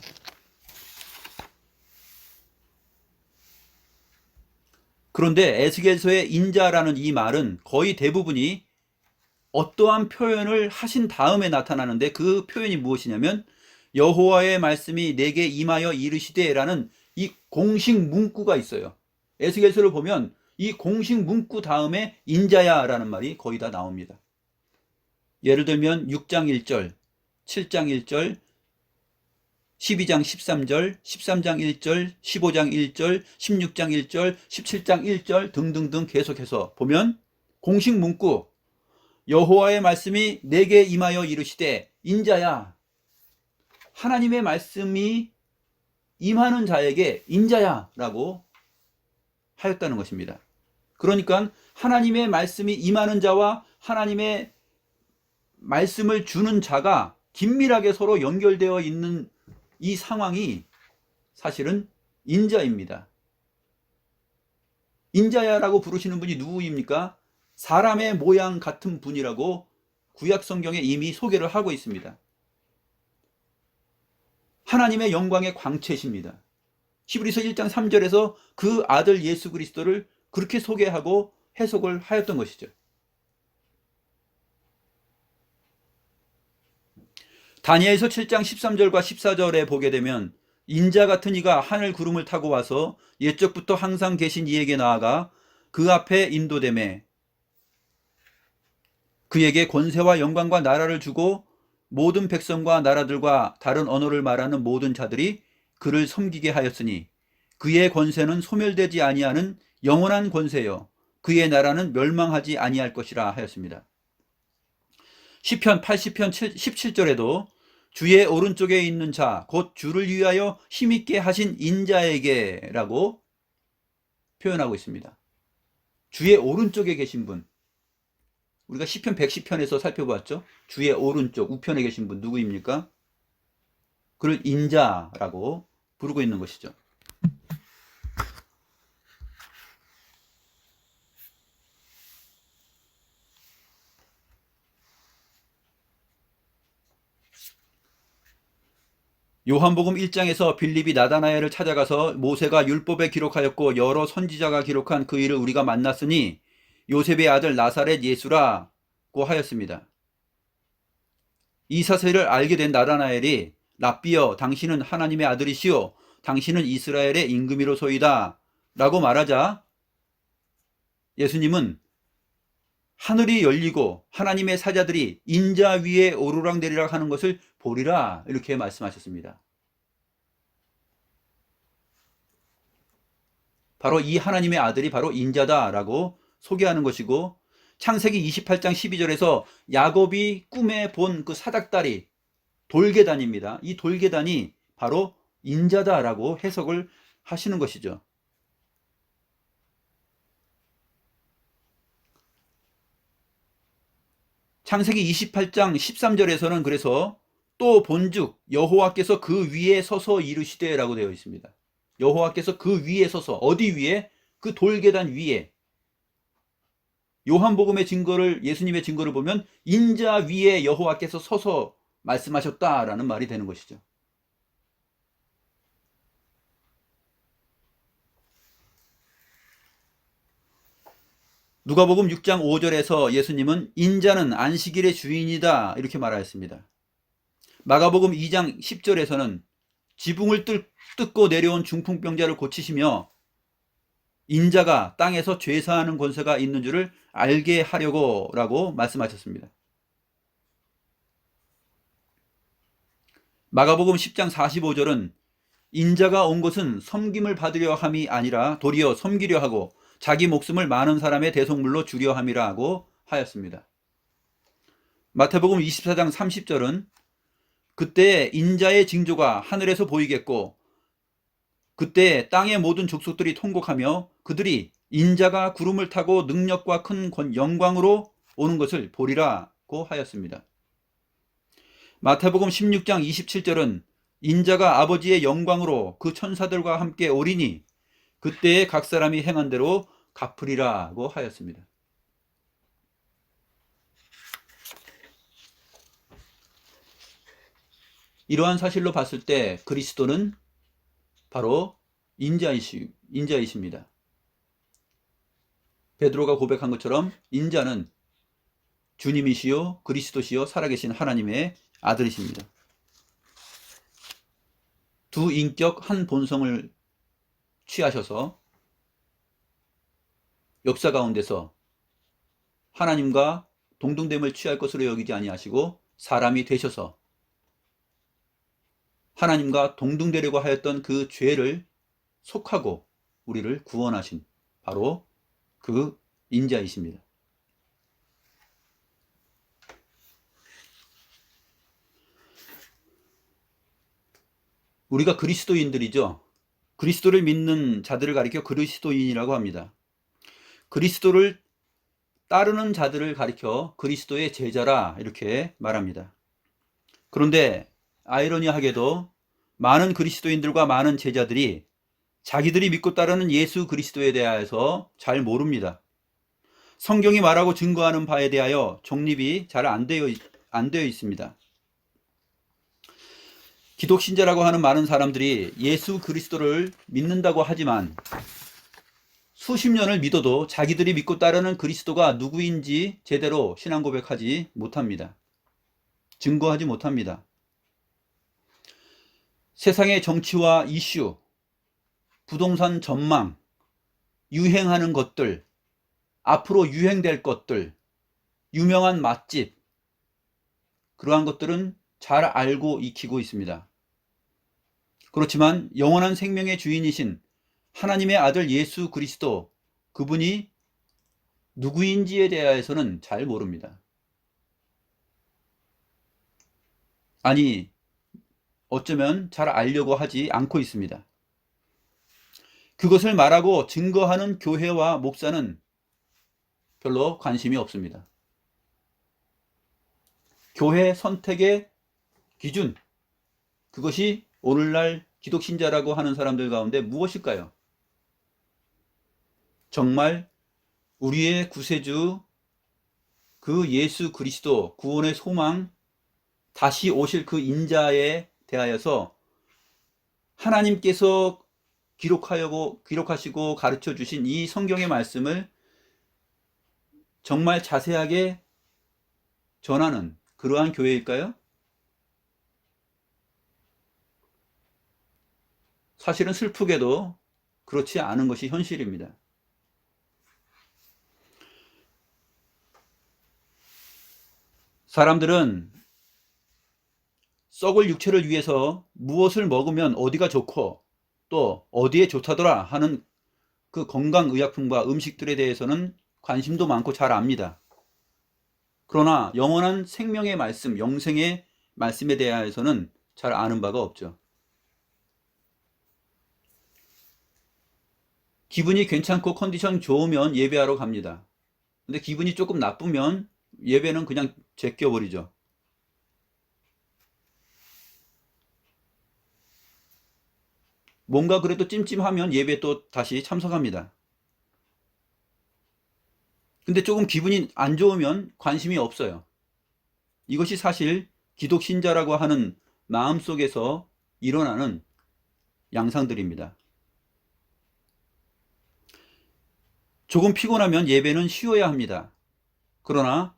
그런데 에스겔서의 인자라는 이 말은 거의 대부분이 어떠한 표현을 하신 다음에 나타나는데 그 표현이 무엇이냐면 여호와의 말씀이 내게 임하여 이르시되라는 이 공식 문구가 있어요. 에스겔서를 보면 이 공식 문구 다음에 인자야라는 말이 거의 다 나옵니다. 예를 들면 6장 1절, 7장 1절, 12장 13절, 13장 1절, 15장 1절, 16장 1절, 17장 1절 등등등 계속해서 보면 공식 문구 여호와의 말씀이 내게 임하여 이르시되 인자야, 하나님의 말씀이 임하는 자에게 인자야 라고 하였다는 것입니다. 그러니까 하나님의 말씀이 임하는 자와 하나님의 말씀을 주는 자가 긴밀하게 서로 연결되어 있는 이 상황이 사실은 인자입니다. 인자야라고 부르시는 분이 누구입니까? 사람의 모양 같은 분이라고 구약 성경에 이미 소개를 하고 있습니다. 하나님의 영광의 광채십니다. 히브리서 1장 3절에서 그 아들 예수 그리스도를 그렇게 소개하고 해석을 하였던 것이죠. 다니엘서 7장 13절과 14절에 보게 되면 인자 같은 이가 하늘 구름을 타고 와서 옛적부터 항상 계신 이에게 나아가 그 앞에 인도되매 그에게 권세와 영광과 나라를 주고 모든 백성과 나라들과 다른 언어를 말하는 모든 자들이 그를 섬기게 하였으니 그의 권세는 소멸되지 아니하는 영원한 권세요 그의 나라는 멸망하지 아니할 것이라 하였습니다. 시편 80편 17절에도 주의 오른쪽에 있는 자 곧 주를 위하여 힘있게 하신 인자에게 라고 표현하고 있습니다. 주의 오른쪽에 계신 분, 우리가 시편 110편에서 살펴봤죠. 주의 오른쪽 우편에 계신 분 누구입니까? 그를 인자라고 부르고 있는 것이죠. 요한복음 1장에서 빌립이 나다나엘을 찾아가서 모세가 율법에 기록하였고 여러 선지자가 기록한 그 일을 우리가 만났으니 요셉의 아들 나사렛 예수라고 하였습니다. 이 사실을 알게 된 나다나엘이 랍비여 당신은 하나님의 아들이시오 당신은 이스라엘의 임금이로소이다 라고 말하자 예수님은 하늘이 열리고 하나님의 사자들이 인자 위에 오르락내리락 하는 것을 보리라 이렇게 말씀하셨습니다. 바로 이 하나님의 아들이 바로 인자다라고 소개하는 것이고 창세기 28장 12절에서 야곱이 꿈에 본 그 사닥다리 돌계단입니다. 이 돌계단이 바로 인자다라고 해석을 하시는 것이죠. 창세기 28장 13절에서는 그래서 또 본즉 여호와께서 그 위에 서서 이르시되 라고 되어 있습니다. 여호와께서 그 위에 서서 어디 위에? 그 돌계단 위에. 요한복음의 증거를 예수님의 증거를 보면 인자 위에 여호와께서 서서 말씀하셨다라는 말이 되는 것이죠. 누가복음 6장 5절에서 예수님은 인자는 안식일의 주인이다 이렇게 말하였습니다. 마가복음 2장 10절에서는 지붕을 뜯고 내려온 중풍병자를 고치시며 인자가 땅에서 죄사하는 권세가 있는 줄을 알게 하려고 라고 말씀하셨습니다. 마가복음 10장 45절은 인자가 온 것은 섬김을 받으려 함이 아니라 도리어 섬기려 하고 자기 목숨을 많은 사람의 대속물로 주려 함이라고 하였습니다. 마태복음 24장 30절은 그때 인자의 징조가 하늘에서 보이겠고 그때 땅의 모든 족속들이 통곡하며 그들이 인자가 구름을 타고 능력과 큰 영광으로 오는 것을 보리라고 하였습니다. 마태복음 16장 27절은 인자가 아버지의 영광으로 그 천사들과 함께 오리니 그때에 각 사람이 행한 대로 갚으리라고 하였습니다. 이러한 사실로 봤을 때 그리스도는 바로 인자이십니다. 베드로가 고백한 것처럼 인자는 주님이시요 그리스도시요 살아계신 하나님의 아들이십니다. 두 인격 한 본성을 취하셔서 역사 가운데서 하나님과 동등됨을 취할 것으로 여기지 아니하시고 사람이 되셔서 하나님과 동등되려고 하였던 그 죄를 속하고 우리를 구원하신 바로 그 인자이십니다. 우리가 그리스도인들이죠. 그리스도를 믿는 자들을 가리켜 그리스도인이라고 합니다. 그리스도를 따르는 자들을 가리켜 그리스도의 제자라 이렇게 말합니다. 그런데 아이러니하게도 많은 그리스도인들과 많은 제자들이 자기들이 믿고 따르는 예수 그리스도에 대하여서 잘 모릅니다. 성경이 말하고 증거하는 바에 대하여 정립이 잘 안 되어 있습니다. 기독신자라고 하는 많은 사람들이 예수 그리스도를 믿는다고 하지만 수십 년을 믿어도 자기들이 믿고 따르는 그리스도가 누구인지 제대로 신앙 고백하지 못합니다. 증거하지 못합니다. 세상의 정치와 이슈, 부동산 전망, 유행하는 것들, 앞으로 유행될 것들, 유명한 맛집, 그러한 것들은 잘 알고 익히고 있습니다. 그렇지만 영원한 생명의 주인이신 하나님의 아들 예수 그리스도, 그분이 누구인지에 대해서는 잘 모릅니다. 아니, 어쩌면 잘 알려고 하지 않고 있습니다. 그것을 말하고 증거하는 교회와 목사는 별로 관심이 없습니다. 교회 선택의 기준, 그것이 오늘날 기독신자라고 하는 사람들 가운데 무엇일까요? 정말 우리의 구세주 그 예수 그리스도, 구원의 소망, 다시 오실 그 인자에 대하여서 하나님께서 기록하시고 가르쳐 주신 이 성경의 말씀을 정말 자세하게 전하는 그러한 교회일까요? 사실은 슬프게도 그렇지 않은 것이 현실입니다. 사람들은 썩을 육체를 위해서 무엇을 먹으면 어디가 좋고 또 어디에 좋다더라 하는 그 건강의약품과 음식들에 대해서는 관심도 많고 잘 압니다. 그러나 영원한 생명의 말씀, 영생의 말씀에 대해서는 잘 아는 바가 없죠. 기분이 괜찮고 컨디션 좋으면 예배하러 갑니다. 근데 기분이 조금 나쁘면 예배는 그냥 제껴버리죠. 뭔가 그래도 찜찜하면 예배 또 다시 참석합니다. 근데 조금 기분이 안 좋으면 관심이 없어요. 이것이 사실 기독신자라고 하는 마음속에서 일어나는 양상들입니다. 조금 피곤하면 예배는 쉬어야 합니다. 그러나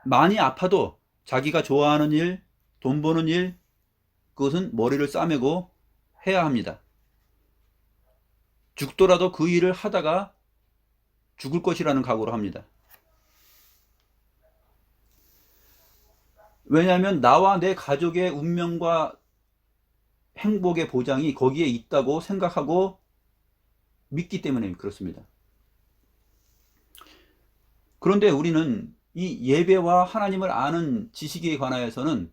많이 아파도 자기가 좋아하는 일, 돈 버는 일, 그것은 머리를 싸매고 해야 합니다. 죽더라도 그 일을 하다가 죽을 것이라는 각오로 합니다. 왜냐하면 나와 내 가족의 운명과 행복의 보장이 거기에 있다고 생각하고 믿기 때문에 그렇습니다. 그런데 우리는 이 예배와 하나님을 아는 지식에 관하여서는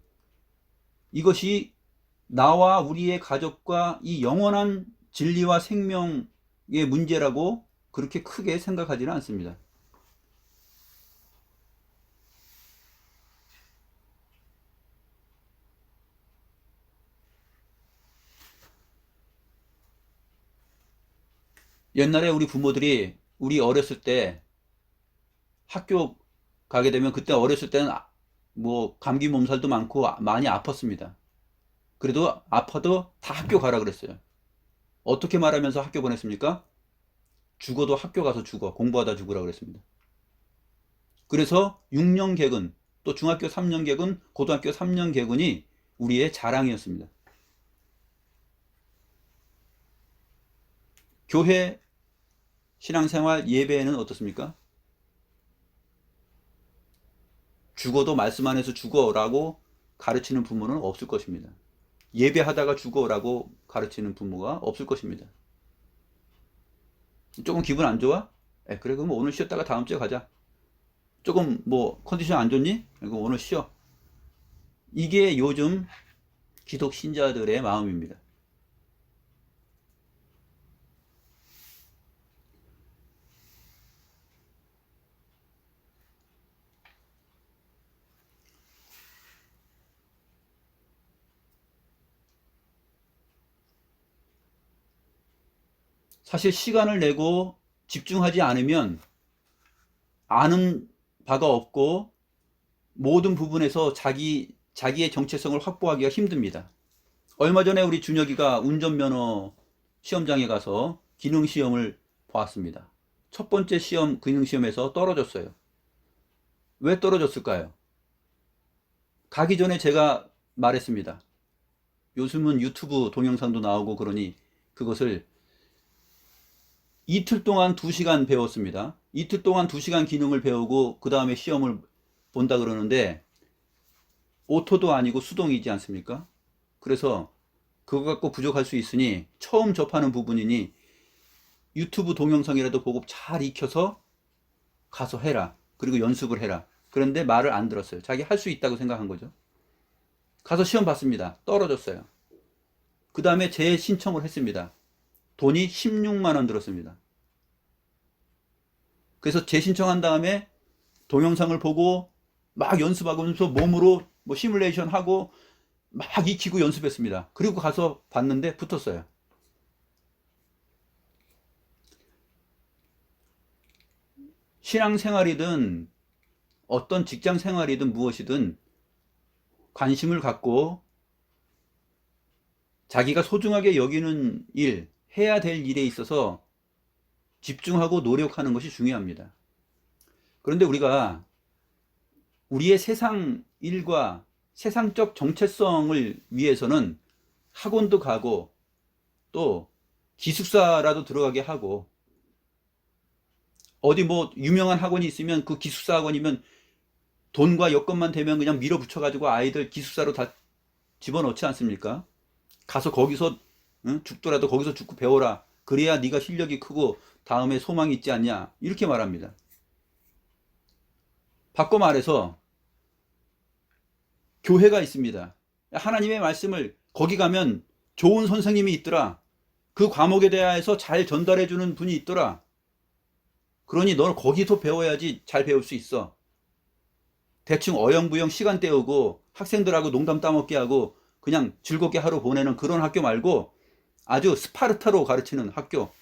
이것이 나와 우리의 가족과 이 영원한 진리와 생명의 문제라고 그렇게 크게 생각하지는 않습니다. 옛날에 우리 부모들이 우리 어렸을 때 학교 가게 되면 그때 어렸을 때는 뭐 감기 몸살도 많고 많이 아팠습니다. 그래도 아파도 다 학교 가라 그랬어요. 어떻게 말하면서 학교 보냈습니까? 죽어도 학교 가서 죽어. 공부하다 죽으라 그랬습니다. 그래서 6년 개근, 또 중학교 3년 개근, 고등학교 3년 개근이 우리의 자랑이었습니다. 교회 신앙생활 예배에는 어떻습니까? 죽어도 말씀 안에서 죽어라고 가르치는 부모는 없을 것입니다. 예배하다가 죽어라고 가르치는 부모가 없을 것입니다. 조금 기분 안 좋아? 그래, 그럼 오늘 쉬었다가 다음 주에 가자. 조금 뭐 컨디션 안 좋니? 그럼 오늘 쉬어. 이게 요즘 기독 신자들의 마음입니다. 사실 시간을 내고 집중하지 않으면 아는 바가 없고 모든 부분에서 자기의 정체성을 확보하기가 힘듭니다. 얼마 전에 우리 준혁이가 운전면허 시험장에 가서 기능시험을 보았습니다. 첫 번째 시험, 기능시험에서 떨어졌어요. 왜 떨어졌을까요? 가기 전에 제가 말했습니다. 요즘은 유튜브 동영상도 나오고 그러니 그것을 이틀 동안 2시간 배웠습니다. 이틀 동안 2시간 기능을 배우고 그 다음에 시험을 본다 그러는데 오토도 아니고 수동이지 않습니까? 그래서 그거 갖고 부족할 수 있으니 처음 접하는 부분이니 유튜브 동영상이라도 보고 잘 익혀서 가서 해라. 그리고 연습을 해라. 그런데 말을 안 들었어요. 자기 할 수 있다고 생각한 거죠. 가서 시험 봤습니다. 떨어졌어요. 그 다음에 재신청을 했습니다. 돈이 16만 원 들었습니다. 그래서 재신청한 다음에 동영상을 보고 막 연습하면서 몸으로 뭐 시뮬레이션 하고 막 익히고 연습했습니다. 그리고 가서 봤는데 붙었어요. 신앙생활이든 어떤 직장생활이든 무엇이든 관심을 갖고 자기가 소중하게 여기는 일, 해야 될 일에 있어서 집중하고 노력하는 것이 중요합니다. 그런데 우리가 우리의 세상 일과 세상적 정체성을 위해서는 학원도 가고 또 기숙사라도 들어가게 하고 어디 뭐 유명한 학원이 있으면 그 기숙사 학원이면 돈과 여건만 되면 그냥 밀어붙여가지고 아이들 기숙사로 다 집어넣지 않습니까? 가서 거기서 죽더라도 거기서 죽고 배워라. 그래야 네가 실력이 크고 다음에 소망이 있지 않냐. 이렇게 말합니다. 바꿔 말해서 교회가 있습니다. 하나님의 말씀을 거기 가면 좋은 선생님이 있더라. 그 과목에 대해서 잘 전달해주는 분이 있더라. 그러니 너는 거기서 배워야지 잘 배울 수 있어. 대충 어영부영 시간 때우고 학생들하고 농담 따먹게 하고 그냥 즐겁게 하루 보내는 그런 학교 말고 아주 스파르타로 가르치는 학교,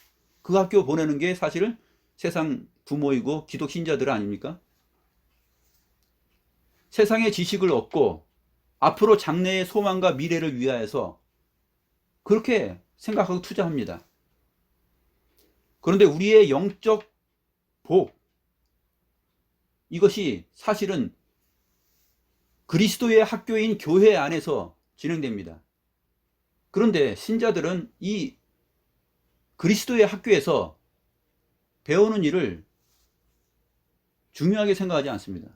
그 학교 보내는 게 사실은 세상 부모이고 기독 신자들 아닙니까? 세상의 지식을 얻고 앞으로 장래의 소망과 미래를 위하여서 그렇게 생각하고 투자합니다. 그런데 우리의 영적 복, 이것이 사실은 그리스도의 학교인 교회 안에서 진행됩니다. 그런데 신자들은 이 그리스도의 학교에서 배우는 일을 중요하게 생각하지 않습니다.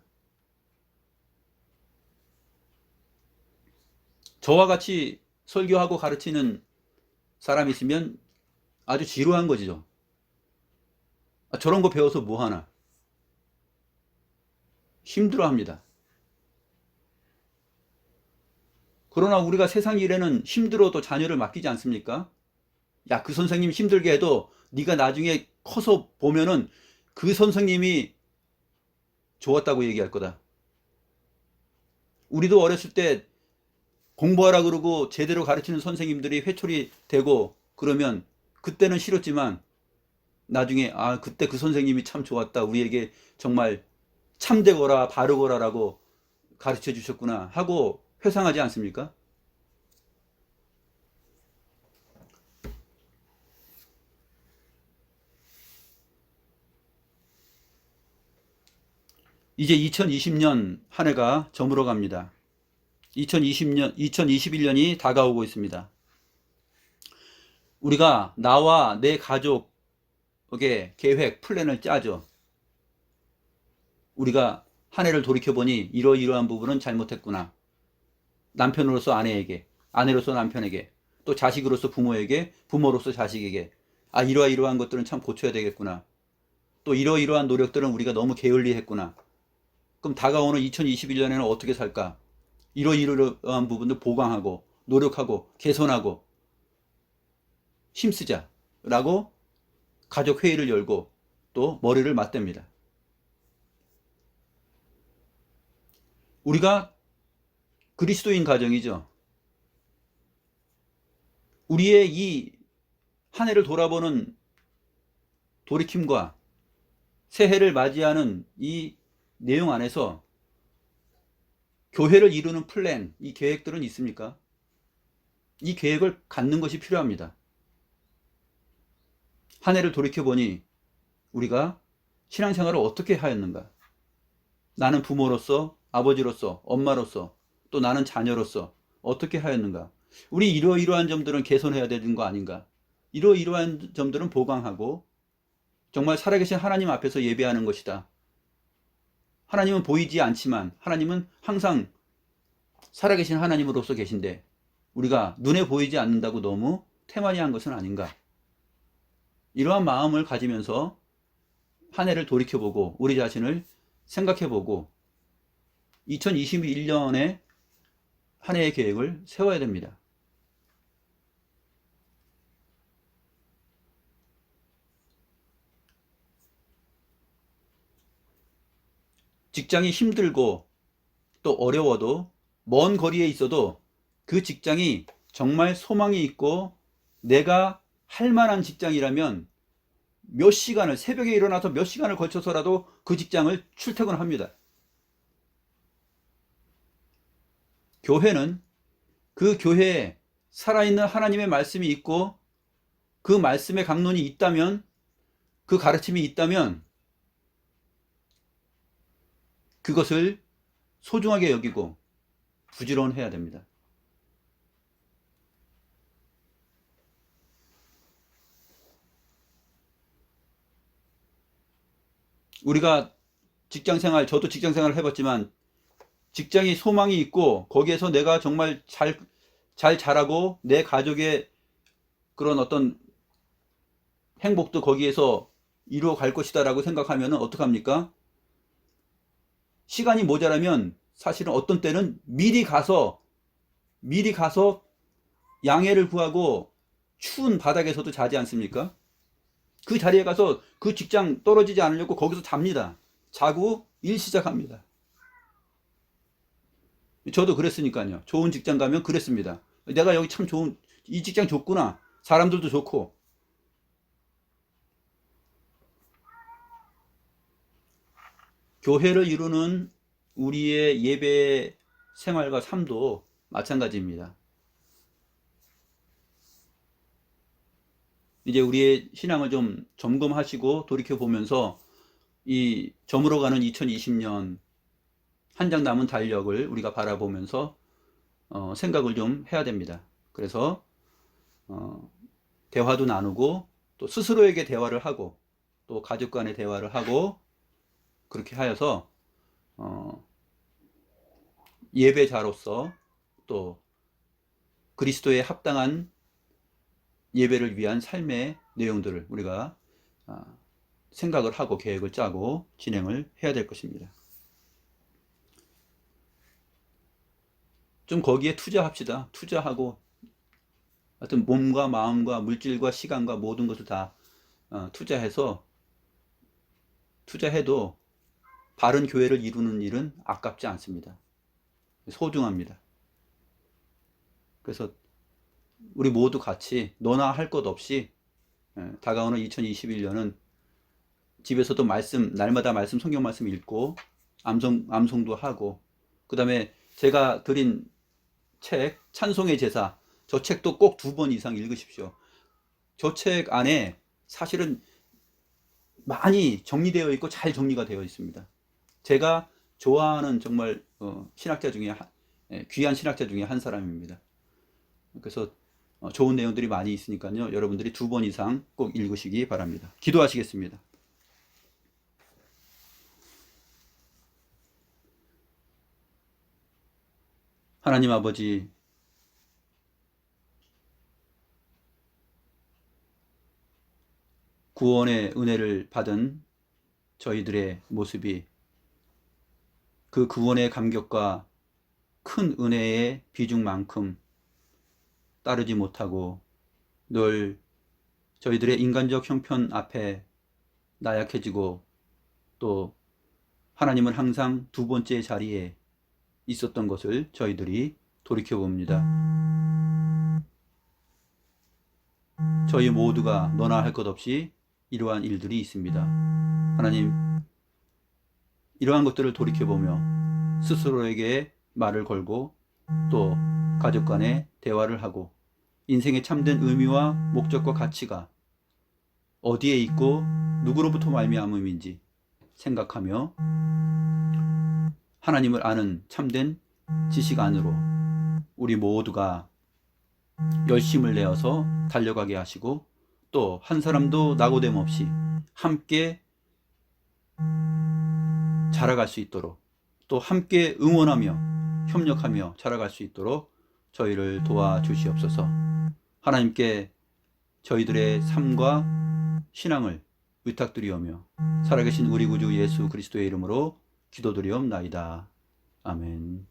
저와 같이 설교하고 가르치는 사람이 있으면 아주 지루한 거죠. 저런 거 배워서 뭐 하나? 힘들어합니다. 그러나 우리가 세상 일에는 힘들어도 자녀를 맡기지 않습니까? 야, 그 선생님 힘들게 해도 네가 나중에 커서 보면은 그 선생님이 좋았다고 얘기할 거다. 우리도 어렸을 때 공부하라 그러고 제대로 가르치는 선생님들이 회초리 대고 그러면 그때는 싫었지만 나중에 그때 그 선생님이 참 좋았다. 우리에게 정말 참되거라 바르거라라고 가르쳐 주셨구나 하고 회상하지 않습니까? 이제 2020년 한 해가 저물어 갑니다. 2021년이 다가오고 있습니다. 우리가 나와 내 가족의 계획, 플랜을 짜죠. 우리가 한 해를 돌이켜보니 이러이러한 부분은 잘못했구나. 남편으로서 아내에게, 아내로서 남편에게, 또 자식으로서 부모에게, 부모로서 자식에게 이러이러한 것들은 참 고쳐야 되겠구나. 또 이러이러한 노력들은 우리가 너무 게을리했구나. 그럼 다가오는 2021년에는 어떻게 살까? 이러이러한 부분들 보강하고 노력하고 개선하고 힘쓰자 라고 가족 회의를 열고 또 머리를 맞댑니다. 우리가 그리스도인 가정이죠. 우리의 이 한 해를 돌아보는 돌이킴과 새해를 맞이하는 이 내용 안에서 교회를 이루는 플랜, 이 계획들은 있습니까? 이 계획을 갖는 것이 필요합니다. 한 해를 돌이켜보니 우리가 신앙생활을 어떻게 하였는가? 나는 부모로서, 아버지로서, 엄마로서, 또 나는 자녀로서 어떻게 하였는가? 우리 이러이러한 점들은 개선해야 되는 거 아닌가? 이러이러한 점들은 보강하고 정말 살아계신 하나님 앞에서 예배하는 것이다. 하나님은 보이지 않지만 하나님은 항상 살아계신 하나님으로서 계신데 우리가 눈에 보이지 않는다고 너무 태만이한 것은 아닌가? 이러한 마음을 가지면서 한 해를 돌이켜보고 우리 자신을 생각해보고 2021년에 한 해의 계획을 세워야 됩니다. 직장이 힘들고 또 어려워도 먼 거리에 있어도 그 직장이 정말 소망이 있고 내가 할 만한 직장이라면 몇 시간을 새벽에 일어나서 몇 시간을 걸쳐서라도 그 직장을 출퇴근합니다. 교회는 그 교회에 살아있는 하나님의 말씀이 있고 그 말씀의 강론이 있다면 그 가르침이 있다면 그것을 소중하게 여기고 부지런해야 됩니다. 우리가 직장생활, 저도 직장생활을 해봤지만 직장이 소망이 있고 거기에서 내가 정말 잘 자라고 내 가족의 그런 어떤 행복도 거기에서 이루어 갈 것이다 라고 생각하면 어떡합니까? 시간이 모자라면 사실은 어떤 때는 미리 가서 양해를 구하고 추운 바닥에서도 자지 않습니까? 그 자리에 가서 그 직장 떨어지지 않으려고 거기서 잡니다. 자고 일 시작합니다. 저도 그랬으니까요. 좋은 직장 가면 그랬습니다. 내가 여기 참 좋은, 이 직장 좋구나. 사람들도 좋고. 교회를 이루는 우리의 예배 생활과 삶도 마찬가지입니다. 이제 우리의 신앙을 좀 점검하시고 돌이켜 보면서 이 저물어가는 2020년 한 장 남은 달력을 우리가 바라보면서 생각을 좀 해야 됩니다. 그래서 대화도 나누고 또 스스로에게 대화를 하고 또 가족 간의 대화를 하고 그렇게 하여서 예배자로서 또 그리스도에 합당한 예배를 위한 삶의 내용들을 우리가 생각을 하고 계획을 짜고 진행을 해야 될 것입니다. 좀 거기에 투자합시다. 투자하고 하여튼 몸과 마음과 물질과 시간과 모든 것을 다 투자해도 바른 교회를 이루는 일은 아깝지 않습니다. 소중합니다. 그래서 우리 모두 같이 너나 할 것 없이 다가오는 2021년은 집에서도 날마다 성경 말씀 읽고 암송도 하고, 그 다음에 제가 드린 책 찬송의 제사, 저 책도 꼭 2번 이상 읽으십시오. 저 책 안에 사실은 많이 정리되어 있고 잘 정리가 되어 있습니다. 제가 좋아하는 정말 신학자 중에 귀한 신학자 중에 한 사람입니다. 그래서 좋은 내용들이 많이 있으니까요. 여러분들이 2번 이상 꼭 읽으시기 바랍니다. 기도하시겠습니다. 하나님 아버지, 구원의 은혜를 받은 저희들의 모습이 그 구원의 감격과 큰 은혜의 비중만큼 따르지 못하고 늘 저희들의 인간적 형편 앞에 나약해지고 또 하나님은 항상 2번째 자리에 있었던 것을 저희들이 돌이켜봅니다. 저희 모두가 너나 할 것 없이 이러한 일들이 있습니다. 하나님, 이러한 것들을 돌이켜보며 스스로에게 말을 걸고 또 가족 간에 대화를 하고 인생의 참된 의미와 목적과 가치가 어디에 있고 누구로부터 말미암음인지 생각하며 하나님을 아는 참된 지식 안으로 우리 모두가 열심을 내어서 달려가게 하시고 또 한 사람도 낙오됨 없이 함께 자라갈 수 있도록 또 함께 응원하며 협력하며 자라갈 수 있도록 저희를 도와주시옵소서. 하나님께 저희들의 삶과 신앙을 의탁드리오며 살아계신 우리 구주 예수 그리스도의 이름으로 기도드리옵나이다. 아멘.